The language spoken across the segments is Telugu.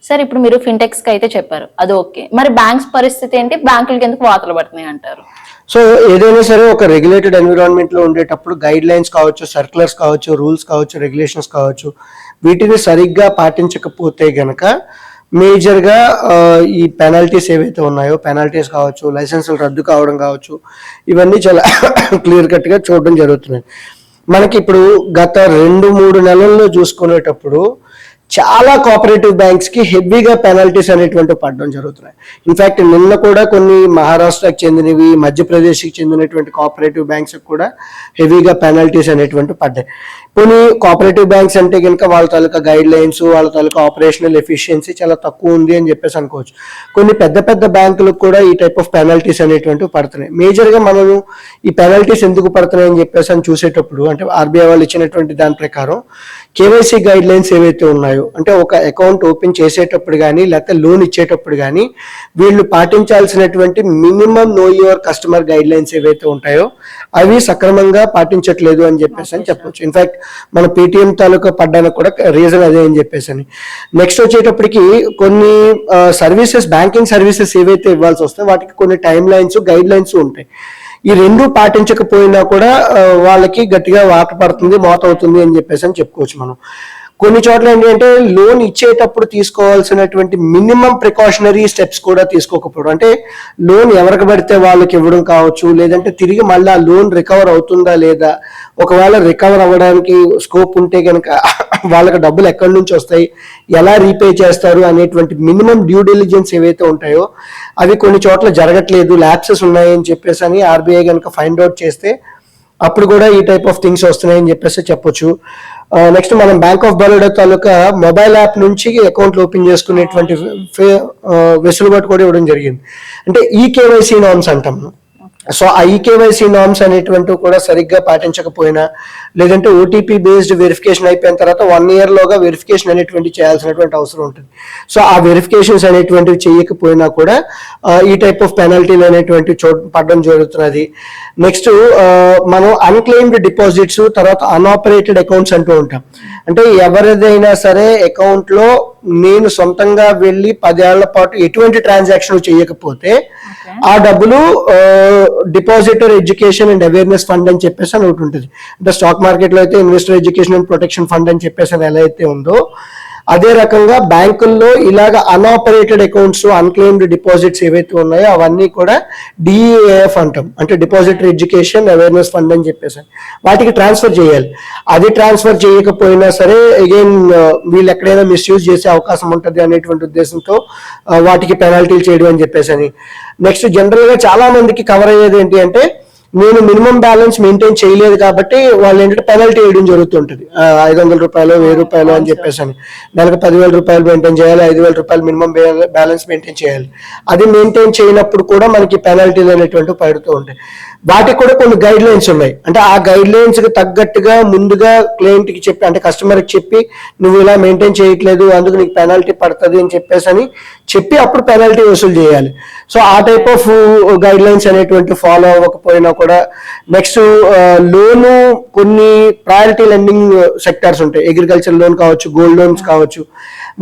సార్ ఇప్పుడు మీరు ఫిన్టెక్స్ కి అయితే చెప్పారు, అది ఓకే. మరి బ్యాంక్స్ పరిస్థితి ఏంటి? బ్యాంకులకి ఎందుకు వాతలు పడుతున్నాయి అంటారు? సో ఏదైనా సరే ఒక రెగ్యులేటెడ్ ఎన్విరాన్మెంట్ లో ఉండేటప్పుడు గైడ్ లైన్స్ కావచ్చు, సర్క్యులర్స్ కావచ్చు, రూల్స్ కావచ్చు, రెగ్యులేషన్స్ కావచ్చు, వీటిని సరిగ్గా పాటించకపోతే గనక మేజర్గా ఈ పెనాల్టీస్ ఏవైతే ఉన్నాయో, పెనాల్టీస్ కావచ్చు, లైసెన్సులు రద్దు కావడం కావచ్చు, ఇవన్నీ చాలా క్లియర్ కట్గా చూడడం జరుగుతుంది. మనకి ఇప్పుడు గత 2-3 నెలల్లో చూసుకునేటప్పుడు చాలా కోఆపరేటివ్ బ్యాంక్స్ కి హెవీగా పెనాల్టీస్ అనేటువంటి పడడం జరుగుతున్నాయి. ఇన్ఫాక్ట్ నిన్న కూడా కొన్ని మహారాష్ట్రకి చెందినవి, మధ్యప్రదేశ్కి చెందినటువంటి కోఆపరేటివ్ బ్యాంక్స్ కూడా హెవీగా పెనాల్టీస్ అనేటువంటి పడ్డాయి. కొన్ని కోఆపరేటివ్ బ్యాంక్స్ అంటే కనుక వాళ్ళ తాలూకా గైడ్ లైన్స్, వాళ్ళ తాలూకా ఆపరేషనల్ ఎఫిషియన్సీ చాలా తక్కువ ఉంది అని చెప్పేసి అనుకోవచ్చు. కొన్ని పెద్ద పెద్ద బ్యాంకులకు కూడా ఈ టైప్ ఆఫ్ పెనాల్టీస్ అనేటువంటివి పడుతున్నాయి. మేజర్గా మనము ఈ పెనాల్టీస్ ఎందుకు పడుతున్నాయి అని చెప్పేసి అని చూసేటప్పుడు, అంటే ఆర్బీఐ వాళ్ళు ఇచ్చినటువంటి దాని ప్రకారం కేవైసీ గైడ్ లైన్స్ ఏవైతే ఉన్నాయో, అంటే ఒక అకౌంట్ ఓపెన్ చేసేటప్పుడు కానీ లేకపోతే లోన్ ఇచ్చేటప్పుడు కానీ వీళ్ళు పాటించాల్సినటువంటి minimum know your customer guidelines ఏవైతే ఉంటాయో అవి సక్రమంగా పాటించట్లేదు అని చెప్పేసి అని చెప్పొచ్చు. ఇన్ఫాక్ట్ మన పేటిఎం తాలూకా పడ్డానికి కూడా రీజన్ అదే అని చెప్పేసి అని. నెక్స్ట్ వచ్చేటప్పటికి కొన్ని సర్వీసెస్, బ్యాంకింగ్ సర్వీసెస్ ఏవైతే ఇవ్వాల్సి వస్తాయో వాటికి కొన్ని టైం లైన్స్, గైడ్ లైన్స్ ఉంటాయి. ఈ రెండు పాటించకపోయినా కూడా వాళ్ళకి గట్టిగా వాత పడుతుంది, మోత అవుతుంది అని చెప్పేసి అని చెప్పుకోవచ్చు మనం. కొన్ని చోట్ల ఏంటంటే లోన్ ఇచ్చేటప్పుడు తీసుకోవాల్సినటువంటి మినిమం ప్రికాషనరీ స్టెప్స్ కూడా తీసుకోకపోవడం, అంటే లోన్ ఎవరికి పడితే వాళ్ళకి ఇవ్వడం కావచ్చు, లేదంటే తిరిగి మళ్ళీ ఆ లోన్ రికవర్ అవుతుందా లేదా, ఒకవేళ రికవర్ అవ్వడానికి స్కోప్ ఉంటే కనుక వాళ్ళకి డబ్బులు ఎక్కడి నుంచి వస్తాయి, ఎలా రీపే చేస్తారు అనేటువంటి మినిమం డ్యూ డిలిజెన్స్ ఏవైతే ఉంటాయో అవి కొన్ని చోట్ల జరగట్లేదు, ల్యాప్సెస్ ఉన్నాయని చెప్పేసి అని ఆర్బీఐ కనుక ఫైండ్ అవుట్ చేస్తే అప్పుడు కూడా ఈ టైప్ ఆఫ్ థింగ్స్ వస్తున్నాయని చెప్పేసి చెప్పొచ్చు. నెక్స్ట్ మనం bank of Baroda taluka mobile app నుంచి అకౌంట్లు ఓపెన్ చేసుకునేటువంటి వెసులుబాటు కూడా ఇవ్వడం జరిగింది. అంటే ఈకేవైసీ నార్మ్స్ అంటాం. సో ఆ ఈకేవైసీ నార్మ్స్ అనేటువంటివి కూడా సరిగ్గా పాటించకపోయినా, లేదంటే ఓటీపీ బేస్డ్ వెరిఫికేషన్ అయిపోయిన తర్వాత 1 year లోగా వెరిఫికేషన్ అనేటువంటి చేయాల్సినటువంటి అవసరం ఉంటుంది. సో ఆ వెరిఫికేషన్స్ అనేటువంటివి చేయకపోయినా కూడా ఈ టైప్ ఆఫ్ పెనాల్టీలు అనేటువంటి పడడం జరుగుతున్నది. నెక్స్ట్ మనం అన్క్లెయిమ్డ్ డిపాజిట్స్, తర్వాత అన్ఆపరేటెడ్ అకౌంట్స్ అంటూ ఉంటాం. అంటే ఎవరిదైనా సరే అకౌంట్లో నేను సొంతంగా వెళ్ళి 10 ఏళ్ల పాటు ఎటువంటి ట్రాన్సాక్షన్ చేయకపోతే ఆ డబ్బులు depositor education and awareness fund అని చెప్పేసి అని ఒకటి ఉంటుంది. అంటే స్టాక్ మార్కెట్లో అయితే investor education and protection fund అని చెప్పేసి అని ఎలా అయితే ఉందో, అదే రకంగా బ్యాంకుల్లో ఇలాగ అన్ఆపరేటెడ్ అకౌంట్స్, అన్క్లెయిమ్డ్ డిపాజిట్స్ ఏవైతే ఉన్నాయో అవన్నీ కూడా డిఏఎఫ్ అంటాం. అంటే డిపాజిటర్ ఎడ్యుకేషన్ అవేర్నెస్ ఫండ్ అని చెప్పేసి వాటికి ట్రాన్స్ఫర్ చేయాలి. అది ట్రాన్స్ఫర్ చేయకపోయినా సరే అగైన్ వీళ్ళు ఎక్కడైనా మిస్యూజ్ చేసే అవకాశం ఉంటుంది అనేటువంటి ఉద్దేశంతో వాటికి పెనాల్టీలు చేయడం అని చెప్పేసి అని. నెక్స్ట్ జనరల్గా చాలా మందికి కవర్ అయ్యేది ఏంటి అంటే, నేను మినిమం బ్యాలెన్స్ మెయింటైన్ చేయలేదు కాబట్టి వాళ్ళు ఏంటంటే పెనాల్టీ వేయడం జరుగుతుంటుంది. 500 రూపాయలు, 1000 రూపాయలు అని చెప్పేసి అని. నెలకు 10,000 రూపాయలు మెయింటైన్ చేయాలి, 5,000 రూపాయలు మినిమం బ్యాలెన్స్ మెయింటైన్ చేయాలి. అది మెయింటైన్ చేయనప్పుడు కూడా మనకి పెనాల్టీలు అనేటువంటివి పడుతూ ఉంటాయి. వాటికి కూడా కొన్ని గైడ్ లైన్స్ ఉన్నాయి. అంటే ఆ గైడ్ లైన్స్ కి తగ్గట్టుగా ముందుగా క్లయింట్ కి చెప్పి, అంటే కస్టమర్ కి చెప్పి, నువ్వు ఇలా మెయింటైన్ చేయట్లేదు అందుకు నీకు పెనాల్టీ పడుతుంది అని చెప్పేసి అని చెప్పి అప్పుడు పెనాల్టీ వసూలు చేయాలి. సో ఆ టైప్ ఆఫ్ గైడ్ లైన్స్ అనేటువంటి ఫాలో అవ్వకపోయినా కూడా. నెక్స్ట్ లోను, కొన్ని ప్రయారిటీ లెండింగ్ సెక్టార్స్ ఉంటాయి. అగ్రికల్చర్ లోన్ కావచ్చు, గోల్డ్ లోన్స్ కావచ్చు,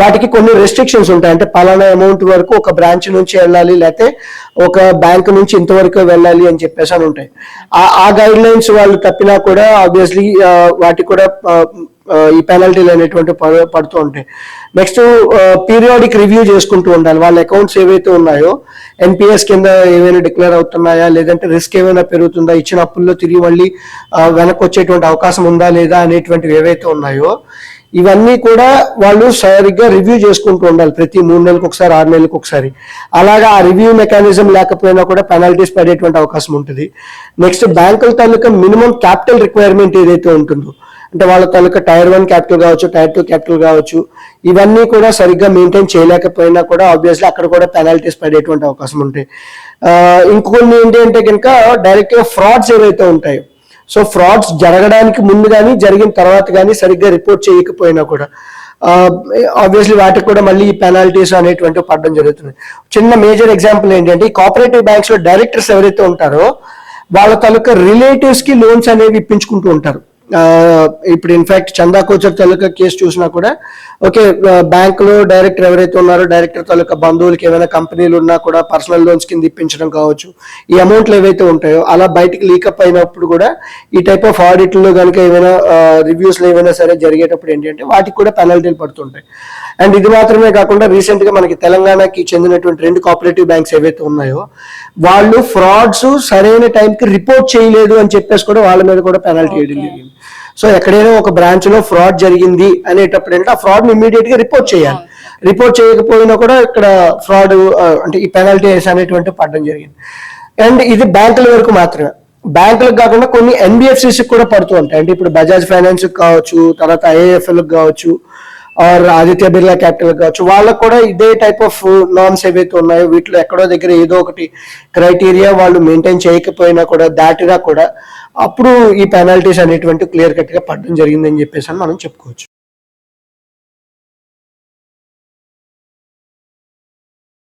వాటికి కొన్ని రెస్ట్రిక్షన్స్ ఉంటాయి. అంటే పలానా అమౌంట్ వరకు ఒక బ్రాంచ్ నుంచి వెళ్ళాలి, లేకపోతే ఒక బ్యాంక్ నుంచి ఇంతవరకు వెళ్ళాలి అని చెప్పేసి అని ఉంటాయి. ఆ గైడ్ లైన్స్ వాళ్ళు తప్పినా కూడా ఆబ్వియస్లీ వాటికి కూడా ఈ పెనాల్టీలు అనేటువంటి పడుతూ ఉంటాయి. నెక్స్ట్ పీరియాడిక్ రివ్యూ చేసుకుంటూ ఉండాలి. వాళ్ళ అకౌంట్స్ ఏవైతే ఉన్నాయో ఎన్పిఎస్ కింద ఏవైనా డిక్లేర్ అవుతున్నాయా, లేదంటే రిస్క్ ఏమైనా పెరుగుతుందా, ఇచ్చిన అప్పుల్లో తిరిగి మళ్ళీ వెనక్కి వచ్చేటువంటి అవకాశం ఉందా లేదా అనేటువంటివి ఏవైతే ఉన్నాయో ఇవన్నీ కూడా వాళ్ళు సరిగ్గా రివ్యూ చేసుకుంటూ ఉండాలి. ప్రతి 3 నెలలకు ఒకసారి, 6 నెలలకు ఒకసారి. అలాగా ఆ రివ్యూ మెకానిజం లేకపోయినా కూడా పెనాల్టీస్ పడేటువంటి అవకాశం ఉంటుంది. నెక్స్ట్ బ్యాంకుల తాలూకా మినిమం క్యాపిటల్ రిక్వైర్మెంట్ ఏదైతే ఉంటుందో, అంటే వాళ్ళ తాలూకా Tier 1 క్యాపిటల్ కావచ్చు, Tier 2 క్యాపిటల్ కావచ్చు, ఇవన్నీ కూడా సరిగ్గా మెయింటైన్ చేయలేకపోయినా కూడా ఆబ్వియస్లీ అక్కడ కూడా పెనాల్టీస్ పడేటువంటి అవకాశం ఉంటాయి. ఇంకొన్ని ఏంటి అంటే కనుక డైరెక్ట్గా ఫ్రాడ్స్ ఏవైతే ఉంటాయో, సో ఫ్రాడ్స్ జరగడానికి ముందు కానీ జరిగిన తర్వాత కానీ సరిగ్గా రిపోర్ట్ చేయకపోయినా కూడా ఆబ్వియస్లీ వాటికి కూడా మళ్ళీ ఈ పెనాల్టీస్ అనేటువంటివి పడడం జరుగుతుంది. చిన్న మేజర్ ఎగ్జాంపుల్ ఏంటంటే, ఈ కోఆపరేటివ్ బ్యాంక్స్ లో డైరెక్టర్స్ ఎవరైతే ఉంటారో వాళ్ళ తాలూకా రిలేటివ్స్ కి లోన్స్ అనేవి ఇప్పించుకుంటూ ఉంటారు. ఇప్పుడు ఇన్ఫాక్ట్ చందా కోచర్ తాలూకా కేసు చూసినా కూడా ఓకే, బ్యాంకులో డైరెక్టర్ ఎవరైతే ఉన్నారో డైరెక్టర్ తాలూకా బంధువులకి ఏమైనా కంపెనీలు ఉన్నా కూడా పర్సనల్ లోన్స్ కింద ఇప్పించడం కావచ్చు, ఈ అమౌంట్లు ఏవైతే ఉంటాయో అలా బయటికి లీకప్ అయినప్పుడు కూడా ఈ టైప్ ఆఫ్ ఆడిట్లో కనుక ఏమైనా రివ్యూస్లో ఏమైనా సరే జరిగేటప్పుడు ఏంటంటే వాటికి కూడా పెనాల్టీలు పడుతుంటాయి. అండ్ ఇది మాత్రమే కాకుండా రీసెంట్ గా మనకి తెలంగాణకి చెందినటువంటి 2 కోఆపరేటివ్ బ్యాంక్స్ ఏవైతే ఉన్నాయో వాళ్ళు ఫ్రాడ్స్ సరైన టైంకి రిపోర్ట్ చేయలేదు అని చెప్పేసి కూడా వాళ్ళ మీద కూడా పెనాల్టీ వేయడం జరిగింది. సో ఎక్కడైనా ఒక బ్రాంచ్ లో ఫ్రాడ్ జరిగింది అనేటప్పుడు అంటే ఆ ఫ్రాడ్ ని ఇమీడియట్ గా రిపోర్ట్ చేయాలి. రిపోర్ట్ చేయకపోయినా కూడా ఇక్కడ ఫ్రాడ్ అంటే ఈ పెనాల్టీస్ అనేటువంటి పడడం జరిగింది. అండ్ ఇది బ్యాంకుల వరకు మాత్రమే, బ్యాంకులకు కాకుండా కొన్ని ఎన్బిఎఫ్సిస్ కూడా పడుతూ ఉంటాయి. అంటే ఇప్పుడు బజాజ్ ఫైనాన్స్ కావచ్చు, తర్వాత ఐఏఎఫ్ఎల్ కావచ్చు, ఆర్ ఆదిత్య బిర్లా క్యాపిటల్ కావచ్చు, వాళ్ళకు కూడా ఇదే టైప్ ఆఫ్ నార్మ్స్ ఏవైతే ఉన్నాయో వీటిలో ఎక్కడో దగ్గర ఏదో ఒకటి క్రైటీరియా వాళ్ళు మెయింటైన్ చేయకపోయినా కూడా దాటినా కూడా అప్పుడు ఈ పెనాల్టీస్ అనేటువంటి క్లియర్ కట్ గా పడడం జరిగిందని చెప్పేసి మనం చెప్పుకోవచ్చు.